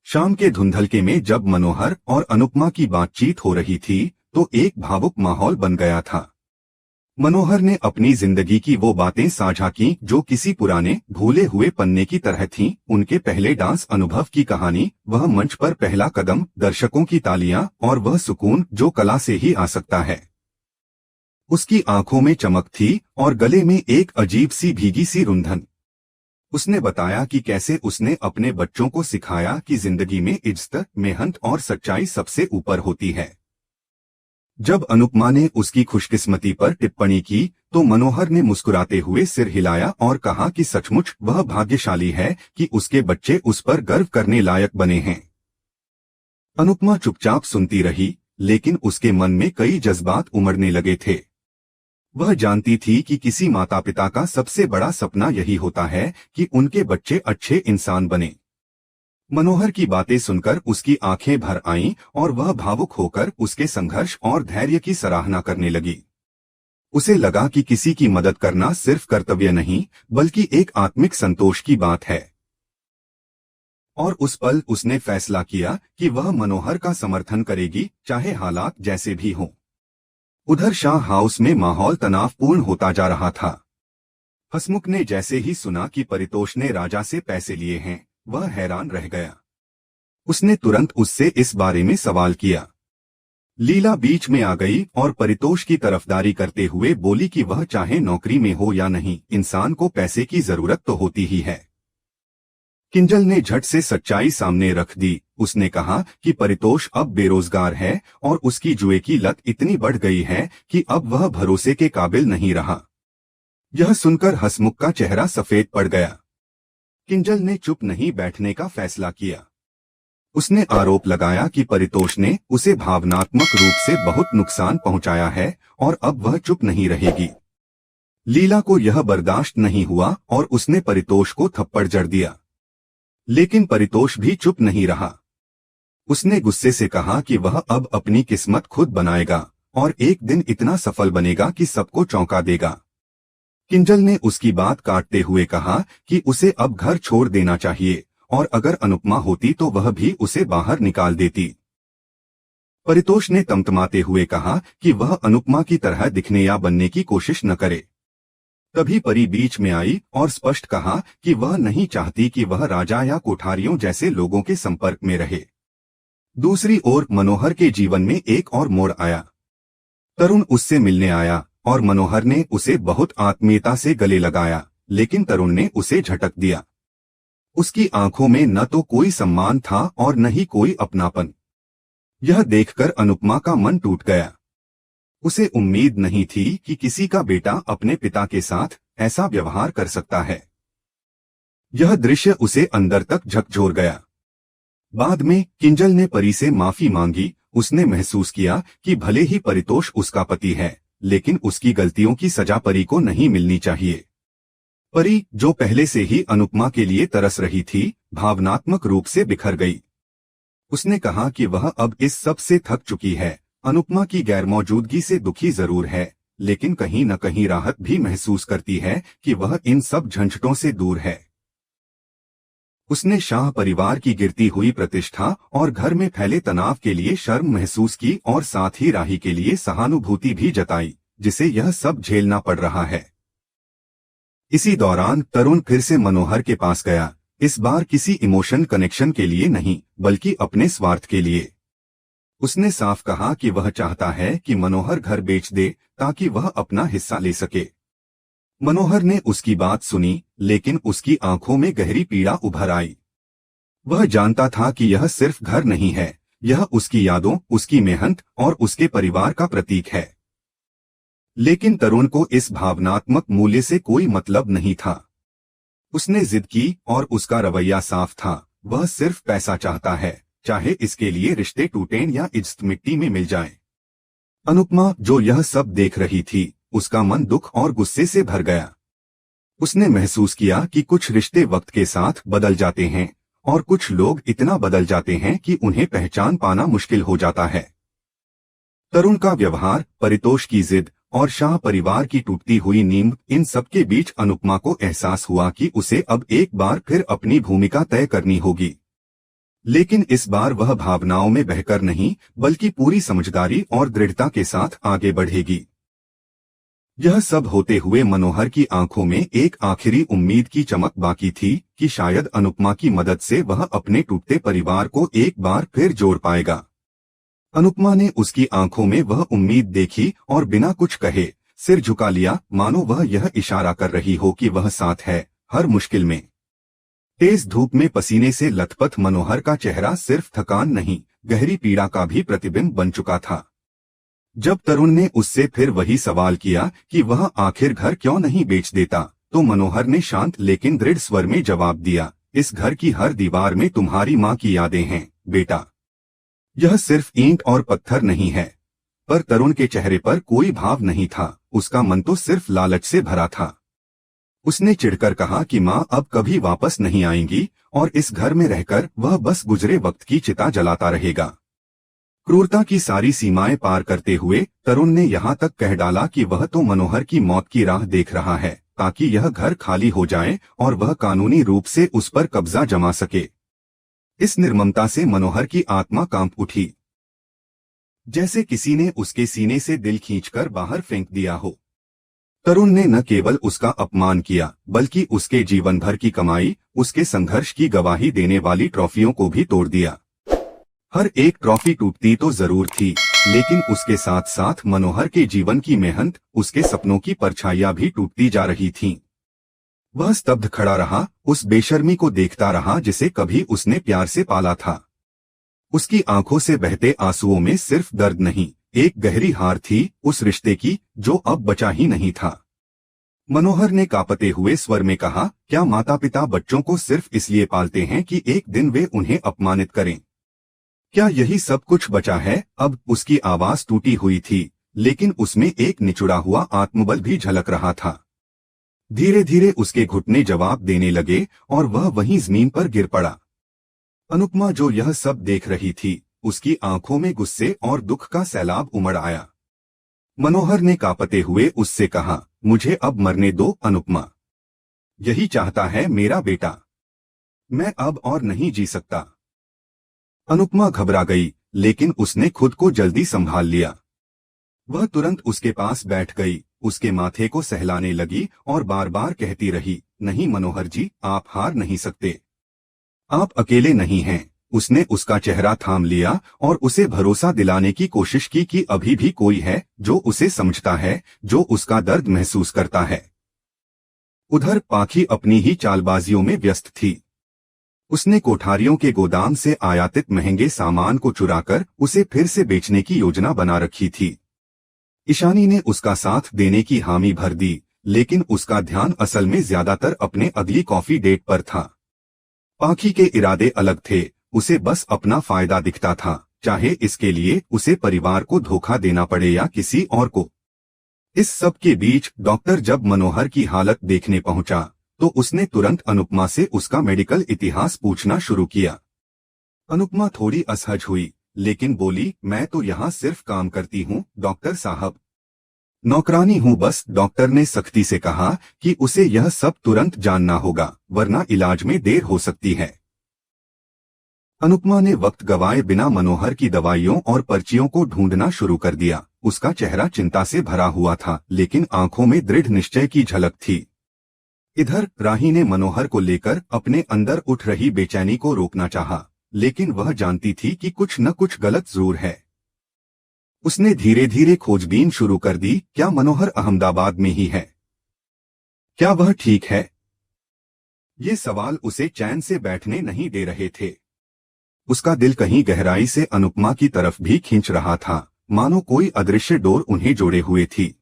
शाम के धुंधलके में जब मनोहर और अनुपमा की बातचीत हो रही थी तो एक भावुक माहौल बन गया था। मनोहर ने अपनी जिंदगी की वो बातें साझा की जो किसी पुराने भूले हुए पन्ने की तरह थीं। उनके पहले डांस अनुभव की कहानी, वह मंच पर पहला कदम, दर्शकों की तालियां और वह सुकून जो कला से ही आ सकता है। उसकी आंखों में चमक थी और गले में एक अजीब सी भीगी सी रुंधन। उसने बताया कि कैसे उसने अपने बच्चों को सिखाया कि जिंदगी में इज्जत, मेहनत और सच्चाई सबसे ऊपर होती है। जब अनुपमा ने उसकी खुशकिस्मती पर टिप्पणी की तो मनोहर ने मुस्कुराते हुए सिर हिलाया और कहा कि सचमुच वह भाग्यशाली है कि उसके बच्चे उस पर गर्व करने लायक बने हैं। अनुपमा चुपचाप सुनती रही, लेकिन उसके मन में कई जज्बात उमड़ने लगे थे। वह जानती थी कि किसी माता पिता का सबसे बड़ा सपना यही होता है कि उनके बच्चे अच्छे इंसान बने। मनोहर की बातें सुनकर उसकी आंखें भर आईं और वह भावुक होकर उसके संघर्ष और धैर्य की सराहना करने लगी। उसे लगा कि किसी की मदद करना सिर्फ कर्तव्य नहीं बल्कि एक आत्मिक संतोष की बात है। और उस पल उसने फैसला किया कि वह मनोहर का समर्थन करेगी, चाहे हालात जैसे भी हों। उधर शाह हाउस में माहौल तनावपूर्ण होता जा रहा था। हसमुख ने जैसे ही सुना कि परितोष ने राजा से पैसे लिए हैं, वह हैरान रह गया। उसने तुरंत उससे इस बारे में सवाल किया। लीला बीच में आ गई और परितोष की तरफदारी करते हुए बोली कि वह चाहे नौकरी में हो या नहीं, इंसान को पैसे की जरूरत तो होती ही है। किंजल ने झट से सच्चाई सामने रख दी। उसने कहा कि परितोष अब बेरोजगार है और उसकी जुए की लत इतनी बढ़ गई है कि अब वह भरोसे के काबिल नहीं रहा। यह सुनकर हसमुख का चेहरा सफेद पड़ गया। किंजल ने चुप नहीं बैठने का फैसला किया। उसने आरोप लगाया कि परितोष ने उसे भावनात्मक रूप से बहुत नुकसान पहुंचाया है और अब वह चुप नहीं रहेगी। लीला को यह बर्दाश्त नहीं हुआ और उसने परितोष को थप्पड़ जड़ दिया। लेकिन परितोष भी चुप नहीं रहा। उसने गुस्से से कहा कि वह अब अपनी किस्मत खुद बनाएगा और एक दिन इतना सफल बनेगा कि सबको चौंका देगा। किंजल ने उसकी बात काटते हुए कहा कि उसे अब घर छोड़ देना चाहिए और अगर अनुपमा होती तो वह भी उसे बाहर निकाल देती। परितोष ने तमतमाते हुए कहा कि वह अनुपमा की तरह दिखने या बनने की कोशिश न करे। तभी परी बीच में आई और स्पष्ट कहा कि वह नहीं चाहती कि वह राजा या कोठारियों जैसे लोगों के संपर्क में रहे। दूसरी ओर मनोहर के जीवन में एक और मोड़ आया। तरुण उससे मिलने आया और मनोहर ने उसे बहुत आत्मीयता से गले लगाया, लेकिन तरुण ने उसे झटक दिया। उसकी आंखों में न तो कोई सम्मान था और न ही कोई अपनापन। यह देखकर अनुपमा का मन टूट गया। उसे उम्मीद नहीं थी कि किसी का बेटा अपने पिता के साथ ऐसा व्यवहार कर सकता है। यह दृश्य उसे अंदर तक झकझोर गया। बाद में किंजल ने परी से माफी मांगी। उसने महसूस किया कि भले ही परितोष उसका पति है, लेकिन उसकी गलतियों की सजा परी को नहीं मिलनी चाहिए। परी, जो पहले से ही अनुपमा के लिए तरस रही थी, भावनात्मक रूप से बिखर गई। उसने कहा कि वह अब इस सब से थक चुकी है। अनुपमा की गैरमौजूदगी से दुखी जरूर है, लेकिन कहीं न कहीं राहत भी महसूस करती है कि वह इन सब झंझटों से दूर है। उसने शाह परिवार की गिरती हुई प्रतिष्ठा और घर में फैले तनाव के लिए शर्म महसूस की और साथ ही राही के लिए सहानुभूति भी जताई, जिसे यह सब झेलना पड़ रहा है। इसी दौरान तरुण फिर से मनोहर के पास गया, इस बार किसी इमोशन कनेक्शन के लिए नहीं बल्कि अपने स्वार्थ के लिए। उसने साफ कहा कि वह चाहता है कि मनोहर घर बेच दे ताकि वह अपना हिस्सा ले सके। मनोहर ने उसकी बात सुनी, लेकिन उसकी आंखों में गहरी पीड़ा उभर आई। वह जानता था कि यह सिर्फ घर नहीं है, यह उसकी यादों, उसकी मेहनत और उसके परिवार का प्रतीक है। लेकिन तरुण को इस भावनात्मक मूल्य से कोई मतलब नहीं था। उसने जिद की और उसका रवैया साफ था, वह सिर्फ पैसा चाहता है, चाहे इसके लिए रिश्ते टूटें या इज्जत मिट्टी में मिल जाए। अनुपमा, जो यह सब देख रही थी, उसका मन दुख और गुस्से से भर गया। उसने महसूस किया कि कुछ रिश्ते वक्त के साथ बदल जाते हैं और कुछ लोग इतना बदल जाते हैं कि उन्हें पहचान पाना मुश्किल हो जाता है। तरुण का व्यवहार, परितोष की जिद और शाह परिवार की टूटती हुई नींद, इन सब के बीच अनुपमा को एहसास हुआ कि उसे अब एक बार फिर अपनी भूमिका तय करनी होगी। लेकिन इस बार वह भावनाओं में बहकर नहीं बल्कि पूरी समझदारी और दृढ़ता के साथ आगे बढ़ेगी। यह सब होते हुए मनोहर की आंखों में एक आखिरी उम्मीद की चमक बाकी थी कि शायद अनुपमा की मदद से वह अपने टूटते परिवार को एक बार फिर जोड़ पाएगा। अनुपमा ने उसकी आंखों में वह उम्मीद देखी और बिना कुछ कहे सिर झुका लिया, मानो वह यह इशारा कर रही हो कि वह साथ है हर मुश्किल में। तेज धूप में पसीने से लथपथ मनोहर का चेहरा सिर्फ थकान नहीं, गहरी पीड़ा का भी प्रतिबिंब बन चुका था। जब तरुण ने उससे फिर वही सवाल किया कि वह आखिर घर क्यों नहीं बेच देता, तो मनोहर ने शांत लेकिन दृढ़ स्वर में जवाब दिया, इस घर की हर दीवार में तुम्हारी माँ की यादें हैं बेटा। यह सिर्फ ईंट और पत्थर नहीं है। पर तरुण के चेहरे पर कोई भाव नहीं था, उसका मन तो सिर्फ लालच से भरा था। उसने चिढ़कर कहा कि माँ अब कभी वापस नहीं आएंगी और इस घर में रहकर वह बस गुजरे वक्त की चिता जलाता रहेगा। क्रूरता की सारी सीमाएं पार करते हुए तरुण ने यहाँ तक कह डाला कि वह तो मनोहर की मौत की राह देख रहा है ताकि यह घर खाली हो जाए और वह कानूनी रूप से उस पर कब्जा जमा सके। इस निर्ममता से मनोहर की आत्मा कांप उठी, जैसे किसी ने उसके सीने से दिल खींचकर बाहर फेंक दिया हो। तरुण ने न केवल उसका अपमान किया बल्कि उसके जीवन भर की कमाई, उसके संघर्ष की गवाही देने वाली ट्रॉफियों को भी तोड़ दिया। हर एक ट्रॉफी टूटती तो जरूर थी, लेकिन उसके साथ साथ मनोहर के जीवन की मेहनत, उसके सपनों की परछाइयां भी टूटती जा रही थीं। वह स्तब्ध खड़ा रहा, उस बेशर्मी को देखता रहा जिसे कभी उसने प्यार से पाला था। उसकी आंखों से बहते आंसुओं में सिर्फ दर्द नहीं, एक गहरी हार थी उस रिश्ते की जो अब बचा ही नहीं था। मनोहर ने कांपते हुए स्वर में कहा, क्या माता पिता बच्चों को सिर्फ इसलिए पालते हैं कि एक दिन वे उन्हें अपमानित करें? क्या यही सब कुछ बचा है? अब उसकी आवाज टूटी हुई थी, लेकिन उसमें एक निचुड़ा हुआ आत्मबल भी झलक रहा था। धीरे धीरे उसके घुटने जवाब देने लगे और वह वहीं जमीन पर गिर पड़ा। अनुपमा जो यह सब देख रही थी, उसकी आंखों में गुस्से और दुख का सैलाब उमड़ आया। मनोहर ने कांपते हुए उससे कहा, मुझे अब मरने दो अनुपमा। यही चाहता है मेरा बेटा। मैं अब और नहीं जी सकता। अनुपमा घबरा गई, लेकिन उसने खुद को जल्दी संभाल लिया। वह तुरंत उसके पास बैठ गई, उसके माथे को सहलाने लगी और बार बार कहती रही, नहीं मनोहर जी, आप हार नहीं सकते। आप अकेले नहीं हैं। उसने उसका चेहरा थाम लिया और उसे भरोसा दिलाने की कोशिश की कि अभी भी कोई है जो उसे समझता है, जो उसका दर्द महसूस करता है। उधर पाखी अपनी ही चालबाजियों में व्यस्त थी। उसने कोठारियों के गोदाम से आयातित महंगे सामान को चुराकर उसे फिर से बेचने की योजना बना रखी थी। ईशानी ने उसका साथ देने की हामी भर दी, लेकिन उसका ध्यान असल में ज्यादातर अपने अगली कॉफी डेट पर था। पाखी के इरादे अलग थे, उसे बस अपना फायदा दिखता था, चाहे इसके लिए उसे परिवार को धोखा देना पड़े या किसी और को। इस सब के बीच डॉक्टर जब मनोहर की हालत देखने पहुंचा, तो उसने तुरंत अनुपमा से उसका मेडिकल इतिहास पूछना शुरू किया। अनुपमा थोड़ी असहज हुई, लेकिन बोली, मैं तो यहाँ सिर्फ काम करती हूँ डॉक्टर साहब। नौकरानी हूँ बस। डॉक्टर ने सख्ती से कहा कि उसे यह सब तुरंत जानना होगा, वरना इलाज में देर हो सकती है। अनुपमा ने वक्त गवाए बिना मनोहर की दवाइयों और पर्चियों को ढूंढना शुरू कर दिया। उसका चेहरा चिंता से भरा हुआ था, लेकिन आंखों में दृढ़ निश्चय की झलक थी। इधर राही ने मनोहर को लेकर अपने अंदर उठ रही बेचैनी को रोकना चाहा, लेकिन वह जानती थी कि कुछ न कुछ गलत जरूर है। उसने धीरे धीरे खोजबीन शुरू कर दी। क्या मनोहर अहमदाबाद में ही है? क्या वह ठीक है? ये सवाल उसे चैन से बैठने नहीं दे रहे थे। उसका दिल कहीं गहराई से अनुपमा की तरफ भी खींच रहा था, मानो कोई अदृश्य डोर उन्हें जोड़े हुए थी।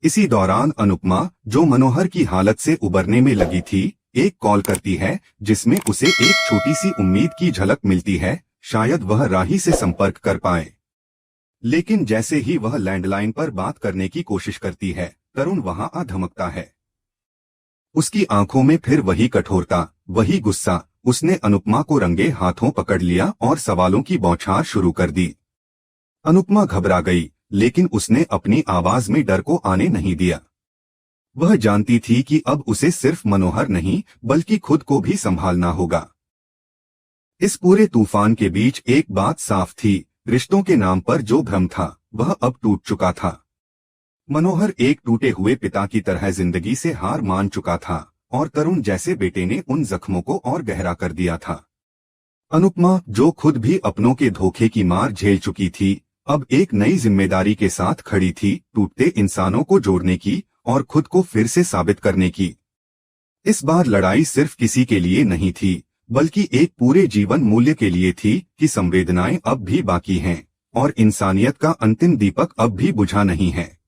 इसी दौरान अनुपमा, जो मनोहर की हालत से उबरने में लगी थी, एक कॉल करती है जिसमें उसे एक छोटी सी उम्मीद की झलक मिलती है, शायद वह राही से संपर्क कर पाए। लेकिन जैसे ही वह लैंडलाइन पर बात करने की कोशिश करती है, तरुण वहां आ धमकता है। उसकी आंखों में फिर वही कठोरता, वही गुस्सा। उसने अनुपमा को रंगे हाथों पकड़ लिया और सवालों की बौछार शुरू कर दी। अनुपमा घबरा गई, लेकिन उसने अपनी आवाज में डर को आने नहीं दिया। वह जानती थी कि अब उसे सिर्फ मनोहर नहीं बल्कि खुद को भी संभालना होगा। इस पूरे तूफान के बीच एक बात साफ थी, रिश्तों के नाम पर जो भ्रम था वह अब टूट चुका था। मनोहर एक टूटे हुए पिता की तरह जिंदगी से हार मान चुका था और तरुण जैसे बेटे ने उन जख्मों को और गहरा कर दिया था। अनुपमा, जो खुद भी अपनों के धोखे की मार झेल चुकी थी, अब एक नई जिम्मेदारी के साथ खड़ी थी, टूटते इंसानों को जोड़ने की और खुद को फिर से साबित करने की। इस बार लड़ाई सिर्फ किसी के लिए नहीं थी, बल्कि एक पूरे जीवन मूल्य के लिए थी कि संवेदनाएं अब भी बाकी हैं और इंसानियत का अंतिम दीपक अब भी बुझा नहीं है।